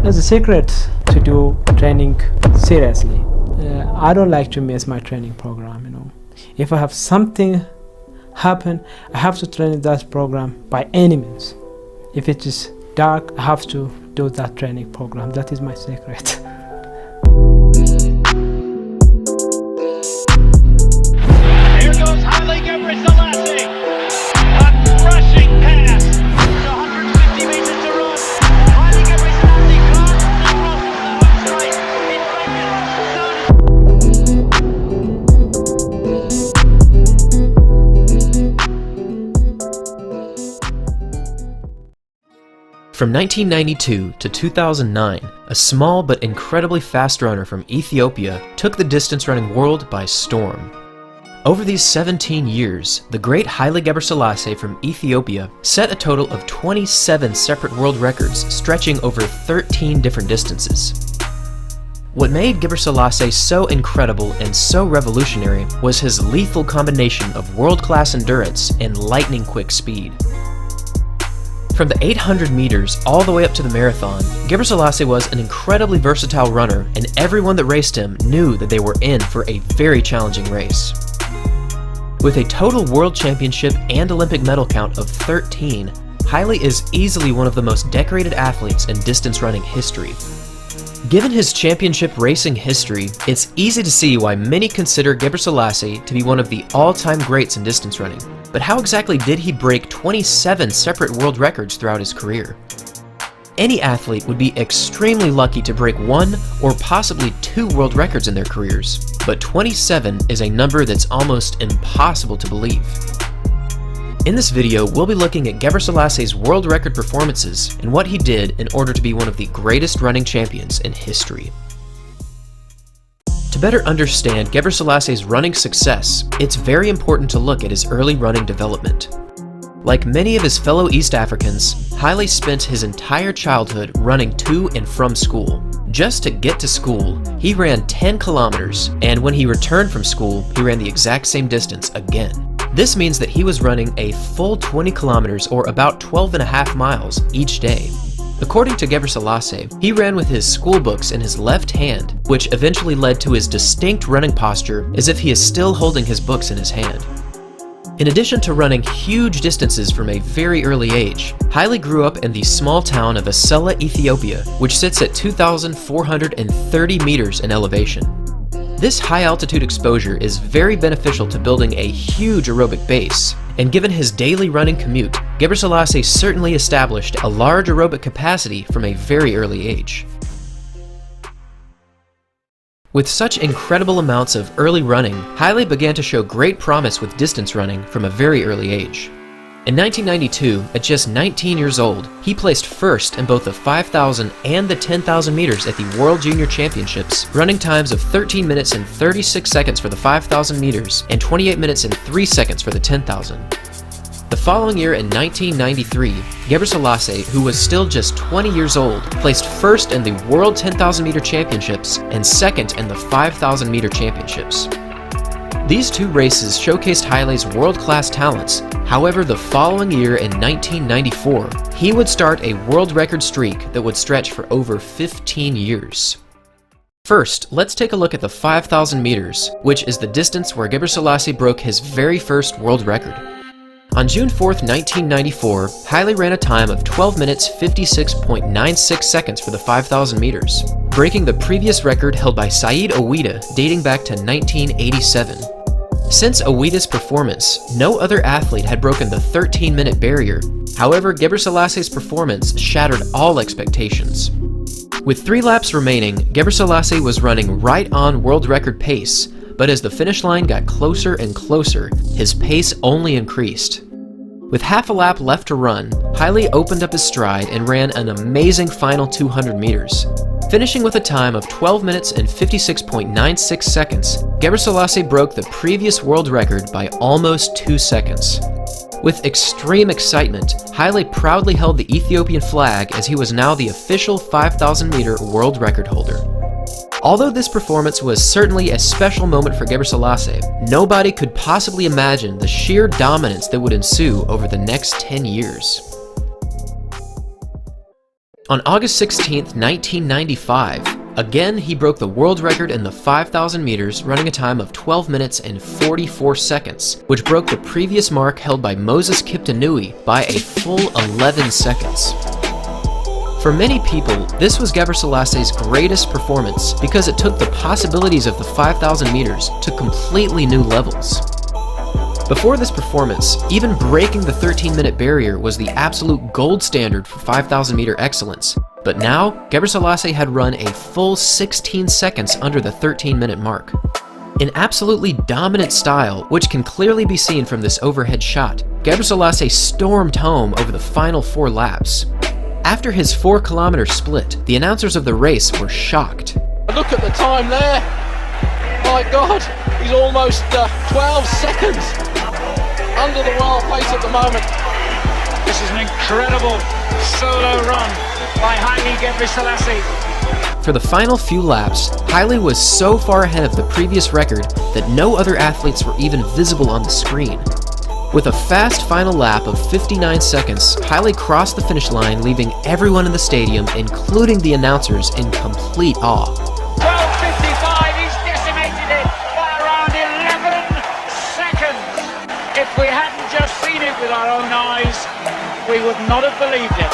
As a secret to do training seriously, I don't like to miss my training program, you know. If I have something happen, I have to train that program by any means. If it is dark, I have to do that training program. That is my secret. Here goes HAILE GEBRSELASSIE. A rushing pass. 150 meters to run. HAILE GEBRSELASSIE can't stop off the home straight. From 1992 to 2009, a small but incredibly fast runner from Ethiopia took the distance running world by storm. Over these 17 years, the great HAILE GEBRSELASSIE from Ethiopia set a total of 27 separate world records stretching over 13 different distances. What made GEBRSELASSIE so incredible and so revolutionary was his lethal combination of world-class endurance and lightning-quick speed. From the 800 meters all the way up to the marathon, GEBRSELASSIE was an incredibly versatile runner, and everyone that raced him knew that they were in for a very challenging race. With a total world championship and Olympic medal count of 13, HAILE is easily one of the most decorated athletes in distance running history. Given his championship racing history, it's easy to see why many consider GEBRSELASSIE to be one of the all-time greats in distance running. But how exactly did he break 27 separate world records throughout his career? Any athlete would be extremely lucky to break one or possibly two world records in their careers, but 27 is a number that's almost impossible to believe. In this video, we'll be looking at GEBRSELASSIE's world record performances and what he did in order to be one of the greatest running champions in history. To better understand GEBRSELASSIE's running success, it's very important to look at his early running development. Like many of his fellow East Africans, HAILE spent his entire childhood running to and from school. Just to get to school, he ran 10 kilometers, and when he returned from school, he ran the exact same distance again. This means that he was running a full 20 kilometers or about 12.5 miles each day. According to GEBRSELASSIE, he ran with his school books in his left hand, which eventually led to his distinct running posture as if he is still holding his books in his hand. In addition to running huge distances from a very early age, HAILE grew up in the small town of Asella, Ethiopia, which sits at 2,430 meters in elevation. This high-altitude exposure is very beneficial to building a huge aerobic base, and given his daily running commute, GEBRSELASSIE certainly established a large aerobic capacity from a very early age. With such incredible amounts of early running, HAILE began to show great promise with distance running from a very early age. In 1992, at just 19 years old, he placed first in both the 5,000 and the 10,000 meters at the World Junior Championships, running times of 13 minutes and 36 seconds for the 5,000 meters and 28 minutes and 3 seconds for the 10,000. The following year in 1993, GEBRSELASSIE, who was still just 20 years old, placed first in the World 10,000 meter championships and second in the 5,000 meter championships. These two races showcased HAILE's world-class talents. However, the following year in 1994, he would start a world record streak that would stretch for over 15 years. First, let's take a look at the 5,000 meters, which is the distance where GEBRSELASSIE broke his very first world record. On June 4th, 1994, HAILE ran a time of 12 minutes 56.96 seconds for the 5,000 meters, breaking the previous record held by Said Owita dating back to 1987. Since Owita's performance, no other athlete had broken the 13-minute barrier. However, GEBRSELASSIE's performance shattered all expectations. With 3 laps remaining, GEBRSELASSIE was running right on world record pace, but as the finish line got closer and closer, his pace only increased. With half a lap left to run, HAILE opened up his stride and ran an amazing final 200 meters. Finishing with a time of 12 minutes and 56.96 seconds, GEBRSELASSIE broke the previous world record by almost 2 seconds. With extreme excitement, HAILE proudly held the Ethiopian flag as he was now the official 5,000 meter world record holder. Although this performance was certainly a special moment for GEBRSELASSIE, nobody could possibly imagine the sheer dominance that would ensue over the next 10 years. On August 16, 1995, again he broke the world record in the 5,000 meters, running a time of 12 minutes and 44 seconds, which broke the previous mark held by Moses Kiptanui by a full 11 seconds. For many people, this was Gebrselasse's greatest performance because it took the possibilities of the 5,000 meters to completely new levels. Before this performance, even breaking the 13-minute barrier was the absolute gold standard for 5,000 meter excellence. But now, Gebreselassie had run a full 16 seconds under the 13-minute mark. In absolutely dominant style, which can clearly be seen from this overhead shot, Gebreselassie stormed home over the final 4 laps. After his 4-kilometer split, the announcers of the race were shocked. Look at the time there! My God, he's almost 12 seconds under the world pace at the moment. This is an incredible solo run by HAILE Gebreselassie. For the final few laps, HAILE was so far ahead of the previous record that no other athletes were even visible on the screen. With a fast final lap of 59 seconds, HAILE crossed the finish line, leaving everyone in the stadium, including the announcers, in complete awe. 12:55, he's decimated it by around 11 seconds. If we hadn't just seen it with our own eyes, we would not have believed it.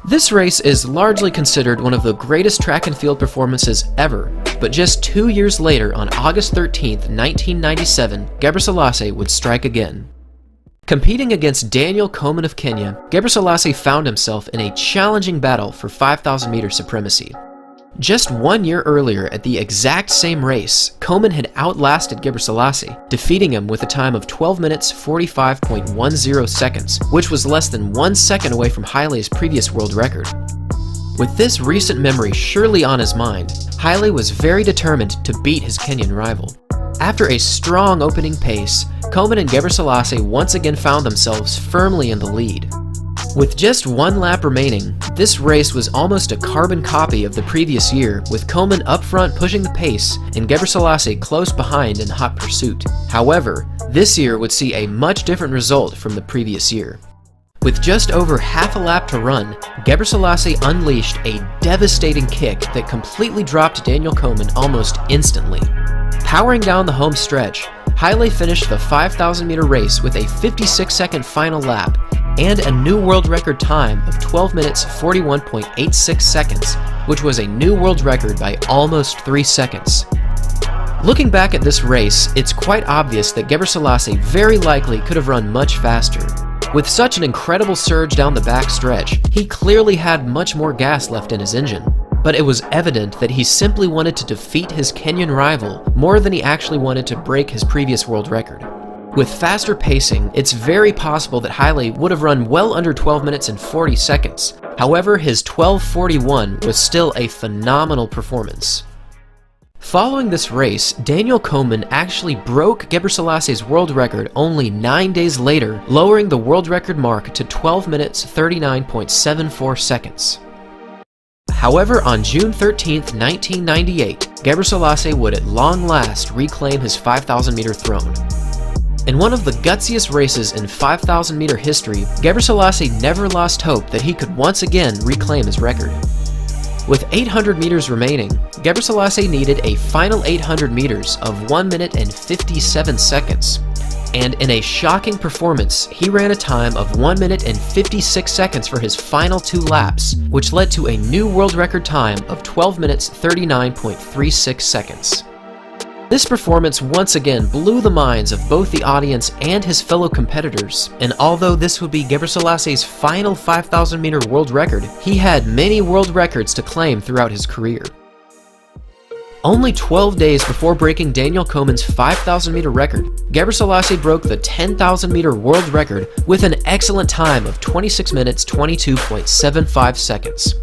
This race is largely considered one of the greatest track and field performances ever, but just 2 years later, on August 13, 1997, Gebreselassie would strike again. Competing against Daniel Komen of Kenya, Gebreselassie found himself in a challenging battle for 5,000 meter supremacy. Just 1 year earlier at the exact same race, Komen had outlasted Gebreselassie, defeating him with a time of 12 minutes 45.10 seconds, which was less than 1 second away from HAILE's previous world record. With this recent memory surely on his mind, HAILE was very determined to beat his Kenyan rival. After a strong opening pace, Komen and Gebreselassie once again found themselves firmly in the lead. With just 1 lap remaining, this race was almost a carbon copy of the previous year, with Komen up front pushing the pace and Gebreselassie close behind in hot pursuit. However, this year would see a much different result from the previous year. With just over half a lap to run, Gebreselassie unleashed a devastating kick that completely dropped Daniel Komen almost instantly. Powering down the home stretch, HAILE finished the 5,000 meter race with a 56-second final lap and a new world record time of 12 minutes 41.86 seconds, which was a new world record by almost 3 seconds. Looking back at this race, it's quite obvious that Gebreselassie very likely could have run much faster. With such an incredible surge down the back stretch, he clearly had much more gas left in his engine. But it was evident that he simply wanted to defeat his Kenyan rival more than he actually wanted to break his previous world record. With faster pacing, it's very possible that HAILE would have run well under 12 minutes and 40 seconds. However, his 12:41 was still a phenomenal performance. Following this race, Daniel Komen actually broke Gebreselassie's world record only 9 days later, lowering the world record mark to 12 minutes 39.74 seconds. However, on June 13, 1998, Gebreselassie would at long last reclaim his 5,000 meter throne. In one of the gutsiest races in 5,000 meter history, Gebreselassie never lost hope that he could once again reclaim his record. With 800 meters remaining, Gebreselassie needed a final 800 meters of 1 minute and 57 seconds. And in a shocking performance, he ran a time of 1 minute and 56 seconds for his final 2 laps, which led to a new world record time of 12 minutes 39.36 seconds. This performance once again blew the minds of both the audience and his fellow competitors, and although this would be Gebreselassie's final 5,000 meter world record, he had many world records to claim throughout his career. Only 12 days before breaking Daniel Komen's 5,000 meter record, Gebreselassie broke the 10,000 meter world record with an excellent time of 26 minutes 22.75 seconds.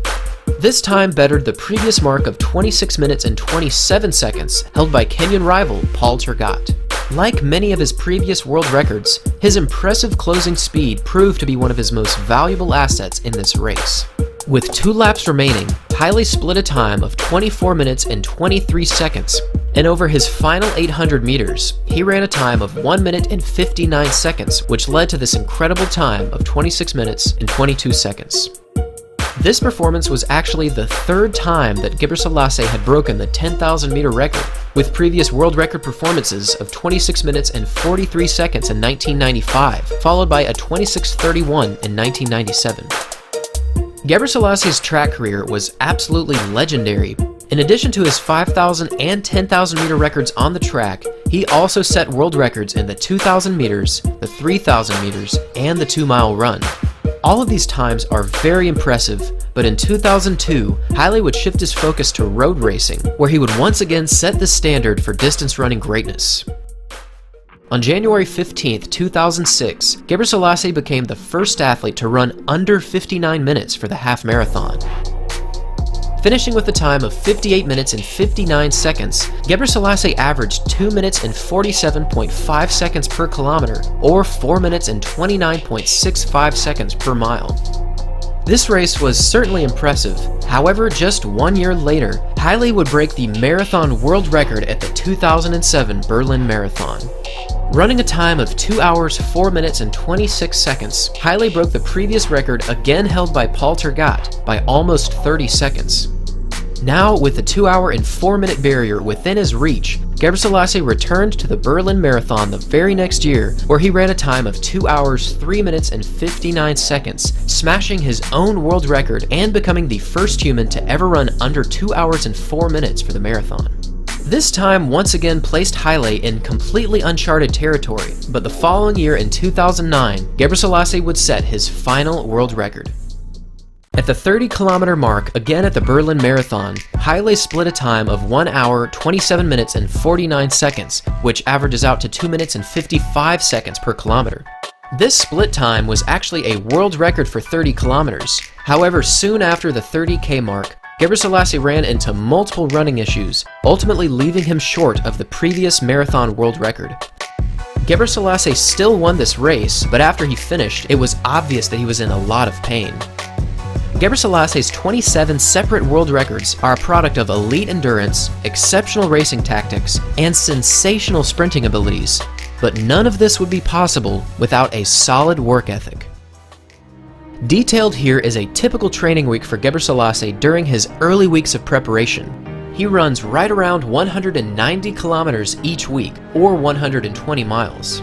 This time bettered the previous mark of 26 minutes and 27 seconds held by Kenyan rival Paul Tergat. Like many of his previous world records, his impressive closing speed proved to be one of his most valuable assets in this race. With 2 laps remaining, HAILE split a time of 24 minutes and 23 seconds, and over his final 800 meters, he ran a time of 1 minute and 59 seconds, which led to this incredible time of 26 minutes and 22 seconds. This performance was actually the third time that GEBRSELASSIE had broken the 10,000 meter record, with previous world record performances of 26 minutes and 43 seconds in 1995, followed by a 26:31 in 1997. GEBRSELASSIE's track career was absolutely legendary. In addition to his 5,000 and 10,000 meter records on the track, he also set world records in the 2,000 meters, the 3,000 meters, and the 2-mile run. All of these times are very impressive, but in 2002, HAILE would shift his focus to road racing, where he would once again set the standard for distance running greatness. On January 15, 2006, GEBRSELASSIE became the first athlete to run under 59 minutes for the half marathon. Finishing with a time of 58 minutes and 59 seconds, GEBRSELASSIE averaged 2 minutes and 47.5 seconds per kilometer, or 4 minutes and 29.65 seconds per mile. This race was certainly impressive. However, just 1 year later, HAILE would break the marathon world record at the 2007 Berlin Marathon. Running a time of 2 hours, 4 minutes, and 26 seconds, HAILE broke the previous record again held by Paul Tergat by almost 30 seconds. Now, with the 2 hour and 4 minute barrier within his reach, GEBRSELASSIE returned to the Berlin Marathon the very next year, where he ran a time of 2 hours, 3 minutes, and 59 seconds, smashing his own world record and becoming the first human to ever run under 2 hours and 4 minutes for the marathon. This time once again placed HAILE in completely uncharted territory, but the following year in 2009, GEBRSELASSIE would set his final world record. At the 30-kilometer mark, again at the Berlin Marathon, HAILE split a time of 1 hour, 27 minutes, and 49 seconds, which averages out to 2 minutes and 55 seconds per kilometer. This split time was actually a world record for 30 kilometers. However, soon after the 30K mark, GEBRSELASSIE ran into multiple running issues, ultimately leaving him short of the previous marathon world record. GEBRSELASSIE still won this race, but after he finished, it was obvious that he was in a lot of pain. GEBRSELASSIE's 27 separate world records are a product of elite endurance, exceptional racing tactics, and sensational sprinting abilities, but none of this would be possible without a solid work ethic. Detailed here is a typical training week for GEBRSELASSIE during his early weeks of preparation. He runs right around 190 kilometers each week, or 120 miles.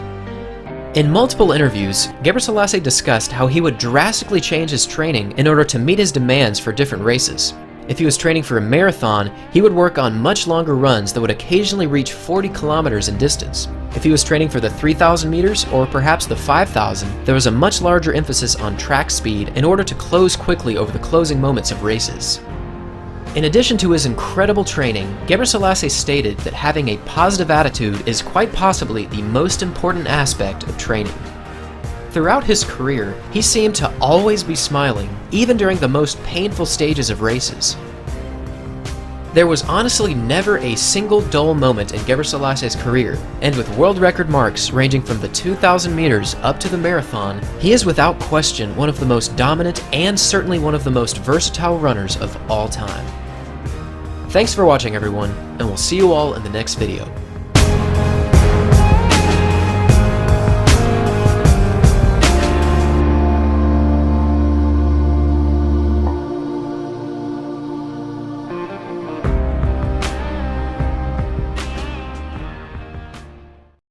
In multiple interviews, GEBRSELASSIE discussed how he would drastically change his training in order to meet his demands for different races. If he was training for a marathon, he would work on much longer runs that would occasionally reach 40 kilometers in distance. If he was training for the 3,000 meters or perhaps the 5,000, there was a much larger emphasis on track speed in order to close quickly over the closing moments of races. In addition to his incredible training, GEBRSELASSIE stated that having a positive attitude is quite possibly the most important aspect of training. Throughout his career, he seemed to always be smiling, even during the most painful stages of races. There was honestly never a single dull moment in GEBRSELASSIE's career, and with world record marks ranging from the 2,000 meters up to the marathon, he is without question one of the most dominant and certainly one of the most versatile runners of all time. Thanks for watching, everyone, and we'll see you all in the next video.